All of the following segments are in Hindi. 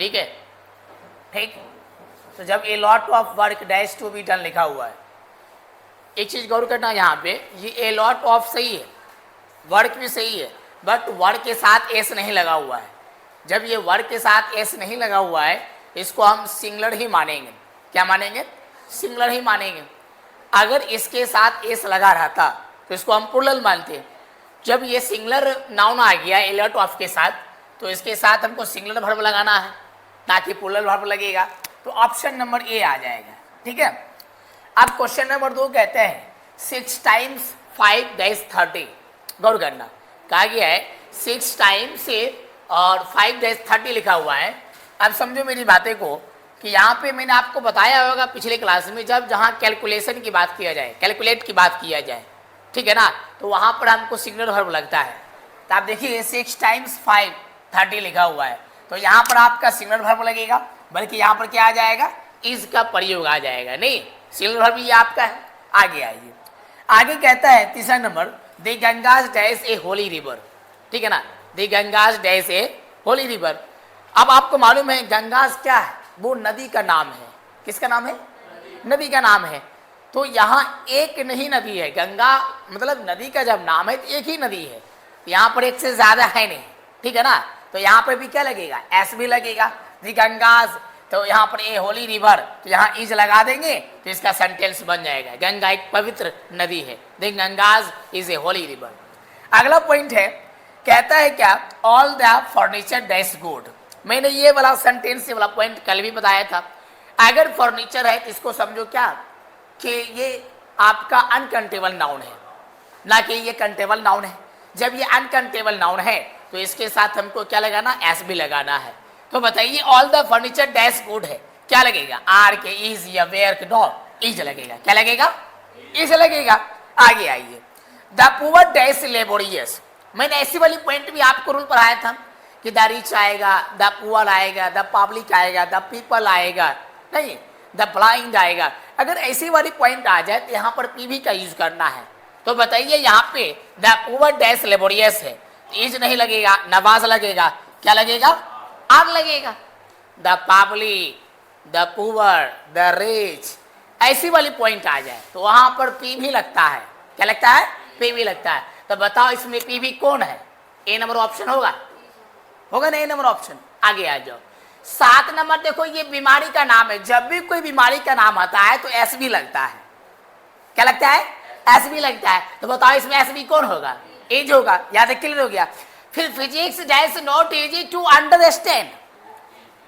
ठीक है, ठीक। तो जब a lot of work dash to be done लिखा हुआ है, एक चीज गौर करना यहाँ पे, ये ए लॉट ऑफ सही है, वर्क भी सही है, बट वर्क के साथ एस नहीं लगा हुआ है। जब ये वर्क के साथ एस नहीं लगा हुआ है, इसको हम सिंगुलर ही मानेंगे। क्या मानेंगे? सिंगुलर ही मानेंगे। अगर इसके साथ एस लगा रहता तो इसको हम प्लूरल मानते हैं। जब ये सिंगुलर नाउन आ गया ए लॉट ऑफ के साथ, तो इसके साथ हमको सिंगुलर वर्ब लगाना है, ताकि प्लूरल वर्ब लगेगा। तो ऑप्शन नंबर ए आ जाएगा, ठीक है। अब क्वेश्चन नंबर 2 कहते हैं 6 टाइम्स 5 डैश 30। गौर करना, कहा गया है 6 टाइम्स से और 5 डैश 30 लिखा हुआ है। अब समझो मेरी बातें को कि यहाँ पे मैंने आपको बताया होगा पिछले क्लास में, जब जहाँ कैलकुलेशन की बात किया जाए, कैलकुलेट की बात किया जाए, ठीक है ना, तो वहाँ पर हमको सिंगुलर वर्ब लगता है। तो आप देखिए 6 टाइम्स 5 30 लिखा हुआ है, तो यहाँ पर आपका सिंगुलर वर्ब लगेगा, बल्कि यहाँ पर क्या आ जाएगा? इज का प्रयोग आ जाएगा। नहीं, सिंगुलर वर्ब ये आपका है। आगे आइए, आगे कहता है तीसरा नंबर, the Ganges dash a holy river. ठीक है ना, the Ganges dash a holy river. अब आपको मालूम है गंगाज क्या है? वो नदी का नाम है। किसका नाम है? नदी का नाम है। तो यहाँ एक नहीं नदी है, गंगा मतलब नदी का जब नाम है तो एक ही नदी है, यहाँ पर एक से ज्यादा है नहीं, ठीक है ना। तो यहाँ पर भी क्या लगेगा? एस भी लगेगा। द गंगाज, तो यहाँ पर ए होली रिवर, तो यहाँ इज लगा देंगे तो इसका सेंटेंस बन जाएगा, गंगा एक पवित्र नदी है, the Ganges is a holy river. अगला पॉइंट है, कहता है क्या? All the furniture dash good. मैंने ये वाला सेंटेंस, ये वाला पॉइंट कल भी बताया था। अगर फर्नीचर है तो इसको समझो क्या कि ये आपका अनकाउंटेबल नाउन है, ना कि ये काउंटेबल नाउन है। जब ये अनकाउंटेबल नाउन है तो इसके साथ हमको क्या लगाना? एस भी लगाना है। तो बताइए all the furniture dash good है, क्या लगेगा? आर के इज या वेयर के नो इज लगेगा। क्या लगेगा? इज लगेगा। आगे आइए, द पुअर डैश लेबोरियस। मैंने ऐसी वाली पॉइंट भी आपको रूल पढ़ाया था कि द रिच आएगा, द पुअर आएगा, द पब्लिक आएगा, द पीपल आएगा, नहीं द ब्लाइंड आएगा। अगर ऐसी वाली पॉइंट आ जाए तो यहाँ पर पीवी का यूज करना है। तो बताइए यहाँ पे द पुअर डैश लेबोरियस है, इज नहीं लगेगा, नवाज लगेगा। क्या लगेगा? आर लगेगा। The public, the poor, the rich, ऐसी वाली पॉइंट आ जाए तो वहां पर पी भी लगता है। क्या लगता है? पी भी लगता है। तो बताओ इसमें पी भी कौन है? ए नंबर ऑप्शन होगा, होगा ना ए नंबर ऑप्शन। आगे आ जाओ, 7 नंबर देखो, ये बीमारी का नाम है। जब भी कोई बीमारी का नाम आता है तो एस भी लगता है। क्या लगता है? एस भी लगता है। तो बताओ इसमें एस भी कौन होगा? एज होगा। याद क्लियर हो गया। फिर physics dash not easy to understand.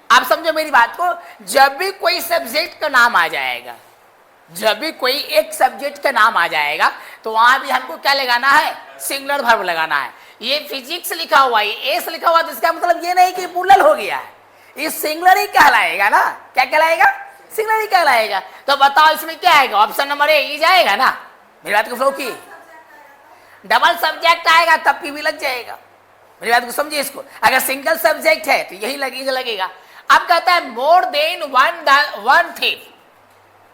आप समझो मेरी बात को, जब भी कोई सब्जेक्ट का नाम आ जाएगा, जब भी कोई एक सब्जेक्ट का नाम आ जाएगा तो वहां भी हमको क्या लगाना है? सिंगुलर वर्ब लगाना है। ये फिजिक्स लिखा हुआ है, एस लिखा हुआ, तो इसका मतलब ये नहीं कि प्लूरल हो गया है, ये सिंगुलर ही कहलाएगा ना। क्या कहलाएगा? सिंगुलर ही कहलाएगा। तो बताओ इसमें क्या आएगा? ऑप्शन नंबर ए इज आएगा ना। मेरी बात को फ्लो की, डबल सब्जेक्ट आएगा तब पी भी लग जाएगा। मेरी बात को समझिए इसको। अगर सिंगल सब्जेक्ट है तो यही लगेगा। अब कहता है मोर देन वन थिफ।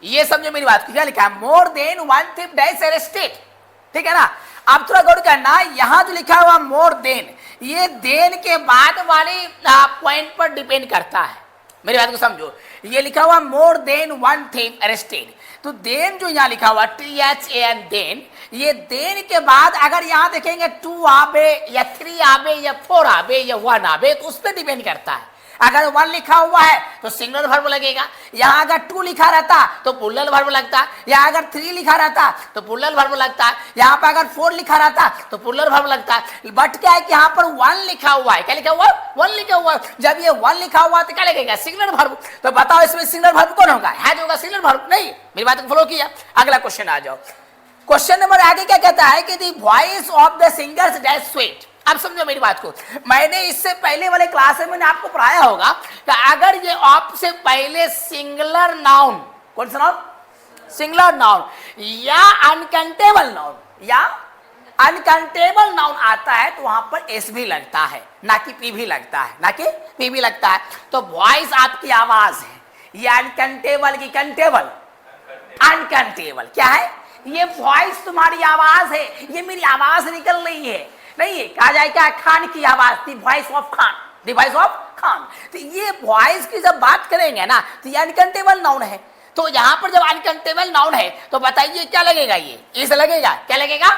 ये समझो मेरी बात को, क्या लिखा है? More than one thief dash arrested. ठीक है ना। अब थोड़ा गौर करना, यहाँ जो लिखा हुआ मोर देन, ये देन के बाद वाले पॉइंट पर डिपेंड करता है। मेरी बात को समझो, ये लिखा हुआ more than one thief arrested, तो देन जो यहाँ लिखा हुआ THAN देन, ये देन के बाद अगर यहाँ देखेंगे 2 आवे या 3 आवे या 4 आवे या 1 आवे, तो उस पर डिपेंड करता है। अगर 1 लिखा हुआ है तो सिंगुलर वर्ब लगेगा। यहाँ अगर 2 लिखा रहता तो प्लूरल वर्ब लगता, या अगर 3 लिखा रहता तो प्लूरल वर्ब लगता, यहाँ पर अगर 4 लिखा रहता तो प्लूरल वर्ब लगता। बट क्या है कि यहाँ पर 1 लिखा हुआ है। क्या लिखा हुआ? 1 लिखा हुआ। जब ये 1 लिखा हुआ तो क्या लगेगा? Singular verb. तो बताओ इसमें सिंगुलर वर्ब कौन होगा? है जो होगा सिंगुलर वर्ब। नहीं, मेरी बात को फॉलो किया। अगला क्वेश्चन आ जाओ। क्वेश्चन नंबर आगे क्या कहता है कि the voice of the singers dash sweet. अब समझो मेरी बात को, मैंने इससे पहले वाले क्लास में मैंने आपको पढ़ाया होगा कि अगर ये ऑप से पहले सिंगुलर नाउन, कौन सा नाउन? सिंगुलर नाउन या अनकाउंटेबल नाउन, या अनकाउंटेबल नाउन आता है तो वहां पर एस भी लगता है, ना कि पी भी लगता है, ना कि पी भी लगता है। तो वॉइस आपकी आवाज है, ये अनकाउंटेबल की काउंटेबल? अनकाउंटेबल। क्या है? ये वॉइस तुम्हारी आवाज है, ये मेरी आवाज निकल रही है। नहीं, कहा जाए क्या? खान की आवाज, the voice of Khan, the voice of come। तो ये वॉइस की जब बात करेंगे ना तो ये अनकाउंटेबल नाउन है। तो यहां पर जब अनकाउंटेबल नाउन है तो बताइए क्या लगेगा, ये इज लगेगा, क्या लगेगा,